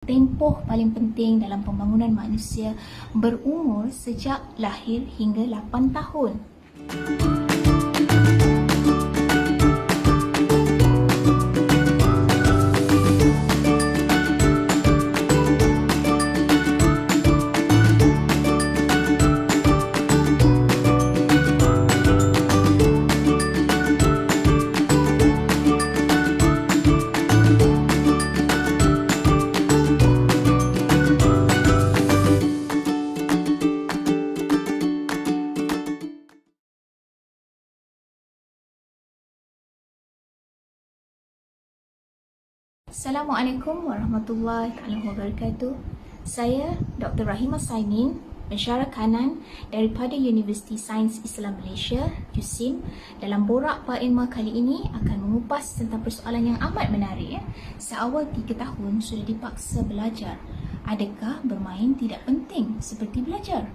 Tempoh paling penting dalam pembangunan manusia berumur sejak lahir hingga 8 tahun. Assalamualaikum warahmatullahi wabarakatuh. Saya Dr. Rahimah Saimin, pensyarah kanan daripada Universiti Sains Islam Malaysia, USIM. Dalam Borak Pak Ilmu kali ini akan mengupas tentang persoalan yang amat menarik. Seawal 3 tahun sudah dipaksa belajar. Adakah bermain tidak penting seperti belajar?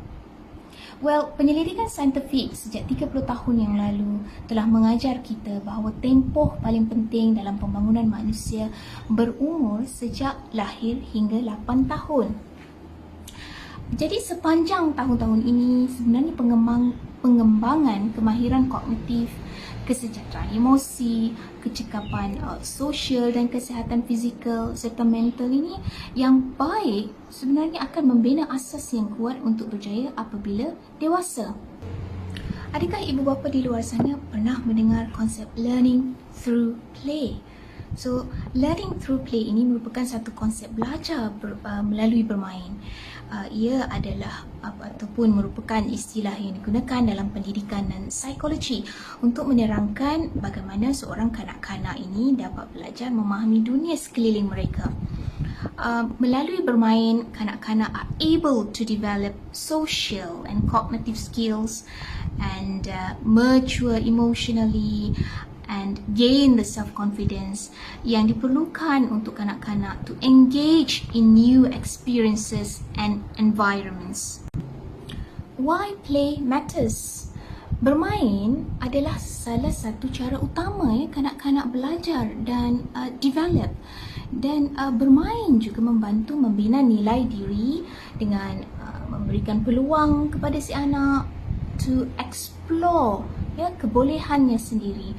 Well, penyelidikan saintifik sejak 30 tahun yang lalu telah mengajar kita bahawa tempoh paling penting dalam pembangunan manusia berumur sejak lahir hingga 8 tahun. Jadi sepanjang tahun-tahun ini sebenarnya pengembangan kemahiran kognitif, kesejahteraan emosi, kecekapan sosial dan kesihatan fizikal serta mental ini yang baik sebenarnya akan membina asas yang kuat untuk berjaya apabila dewasa. Adakah ibu bapa di luar sana pernah mendengar konsep learning through play? So, learning through play ini merupakan satu konsep belajar melalui bermain. Ia adalah ataupun merupakan istilah yang digunakan dalam pendidikan dan psikologi untuk menerangkan bagaimana seorang kanak-kanak ini dapat belajar memahami dunia sekeliling mereka. Melalui bermain, kanak-kanak are able to develop social and cognitive skills and mature emotionally and gain the self-confidence yang diperlukan untuk kanak-kanak to engage in new experiences and environments. Why play matters? Bermain adalah salah satu cara utama kanak-kanak belajar dan develop. Dan bermain juga membantu membina nilai diri dengan memberikan peluang kepada si anak to explore kebolehannya sendiri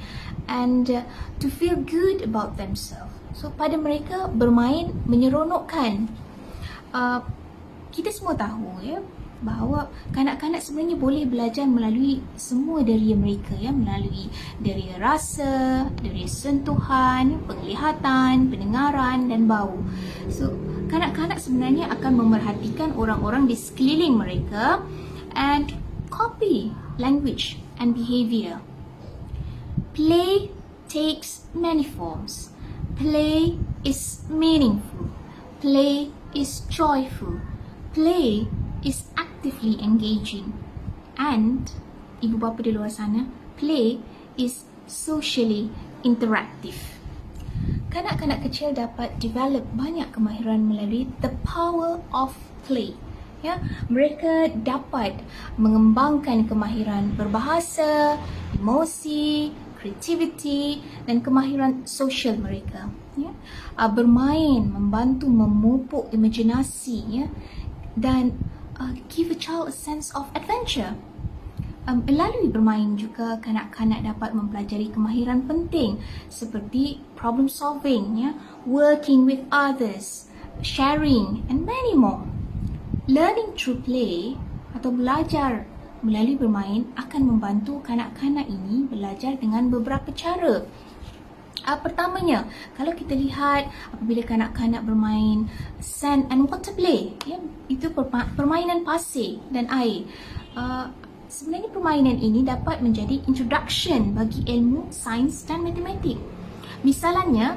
and to feel good about themselves. So pada mereka bermain menyeronokkan. Kita semua tahu bahawa kanak-kanak sebenarnya boleh belajar melalui semua deria mereka, melalui deria rasa, deria sentuhan, penglihatan, pendengaran dan bau. So kanak-kanak sebenarnya akan memerhatikan orang-orang di sekeliling mereka and copy language and behavior. Play takes many forms. Play is meaningful. Play is joyful. Play is actively engaging. And, ibu bapa di luar sana, play is socially interactive. Kanak-kanak kecil dapat develop banyak kemahiran melalui the power of play. Mereka dapat mengembangkan kemahiran berbahasa, emosi, creativity dan kemahiran sosial mereka. Bermain membantu memupuk imajinasi dan give a child a sense of adventure. Melalui bermain juga kanak-kanak dapat mempelajari kemahiran penting seperti problem solving, working with others, sharing and many more. Learning through play atau belajar melalui bermain akan membantu kanak-kanak ini belajar dengan beberapa cara. Pertamanya, kalau kita lihat apabila kanak-kanak bermain sand and water play, itu permainan pasir dan air. Sebenarnya permainan ini dapat menjadi introduction bagi ilmu sains dan matematik. Misalnya,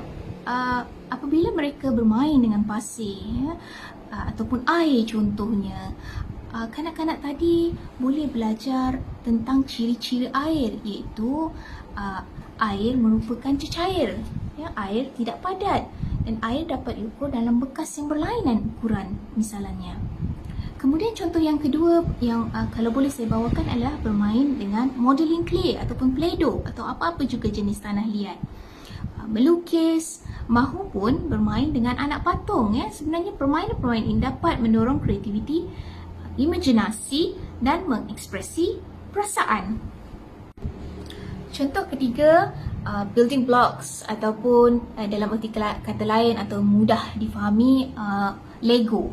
apabila mereka bermain dengan pasir ataupun air contohnya, kanak-kanak tadi boleh belajar tentang ciri-ciri air, iaitu air merupakan cecair, air tidak padat dan air dapat diukur dalam bekas yang berlainan ukuran misalnya. Kemudian contoh yang kedua yang kalau boleh saya bawakan adalah bermain dengan modeling clay ataupun play-doh atau apa-apa juga jenis tanah liat. Melukis, mahupun bermain dengan anak patung. Sebenarnya permainan-permainan ini dapat mendorong kreativiti, imajinasi dan mengekspresi perasaan. Contoh ketiga, building blocks ataupun dalam erti kata lain atau mudah difahami, Lego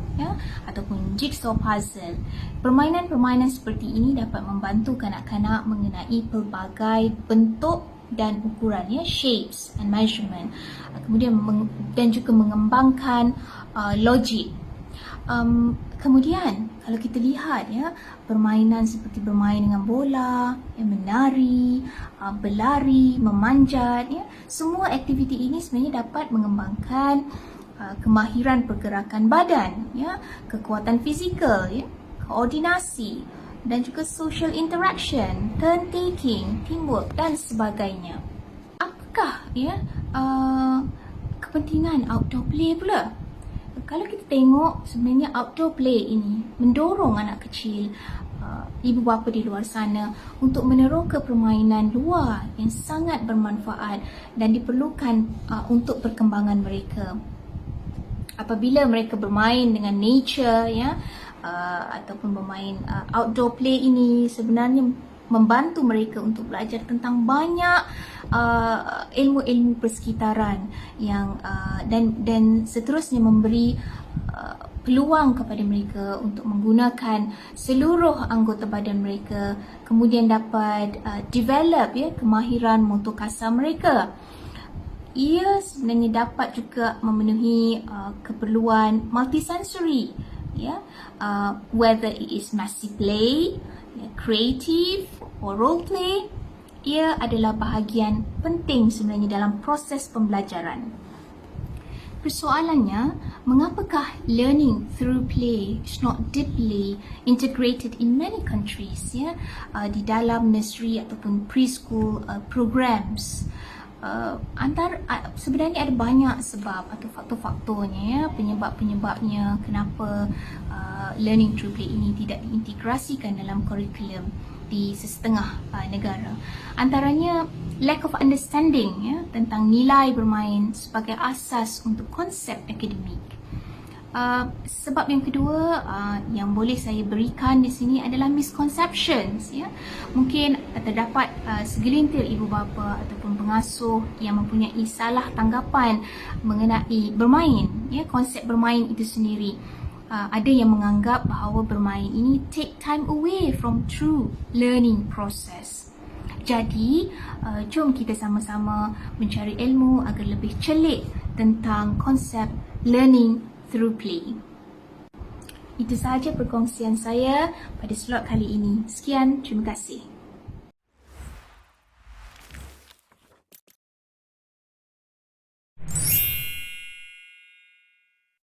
ataupun jigsaw puzzle. Permainan-permainan seperti ini dapat membantu kanak-kanak mengenai pelbagai bentuk dan ukuran, shapes and measurement. Kemudian dan juga mengembangkan logik. Kemudian kalau kita lihat permainan seperti bermain dengan bola, menari, berlari, memanjat, semua aktiviti ini sebenarnya dapat mengembangkan kemahiran pergerakan badan, kekuatan fizikal, koordinasi dan juga social interaction, turn taking, teamwork dan sebagainya. Apakah kepentingan outdoor play pula? Kalau kita tengok, sebenarnya outdoor play ini mendorong anak kecil, ibu bapa di luar sana untuk meneroka permainan luar yang sangat bermanfaat dan diperlukan untuk perkembangan mereka. Apabila mereka bermain dengan nature, ataupun bermain outdoor play ini sebenarnya membantu mereka untuk belajar tentang banyak ilmu-ilmu persekitaran yang dan seterusnya memberi peluang kepada mereka untuk menggunakan seluruh anggota badan mereka, kemudian dapat develop kemahiran motor kasar mereka. Ia sebenarnya dapat juga memenuhi keperluan multisensory, whether it is massive play, creative or role play. Ia adalah bahagian penting sebenarnya dalam proses pembelajaran. Persoalannya, mengapakah learning through play is not deeply integrated in many countries, di dalam nursery ataupun preschool programs? Sebenarnya ada banyak sebab atau faktor-faktornya, penyebab-penyebabnya kenapa learning through play ini tidak diintegrasikan dalam kurikulum di sesetengah negara. Antaranya lack of understanding tentang nilai bermain sebagai asas untuk konsep akademik. Sebab yang kedua yang boleh saya berikan di sini adalah misconceptions. Mungkin terdapat segelintir ibu bapa ataupun pengasuh yang mempunyai salah tanggapan mengenai bermain, konsep bermain itu sendiri. Ada yang menganggap bahawa bermain ini take time away from true learning process. Jadi, jom kita sama-sama mencari ilmu agar lebih celik tentang konsep learning through play. Itu sahaja perkongsian saya pada slot kali ini. Sekian, terima kasih.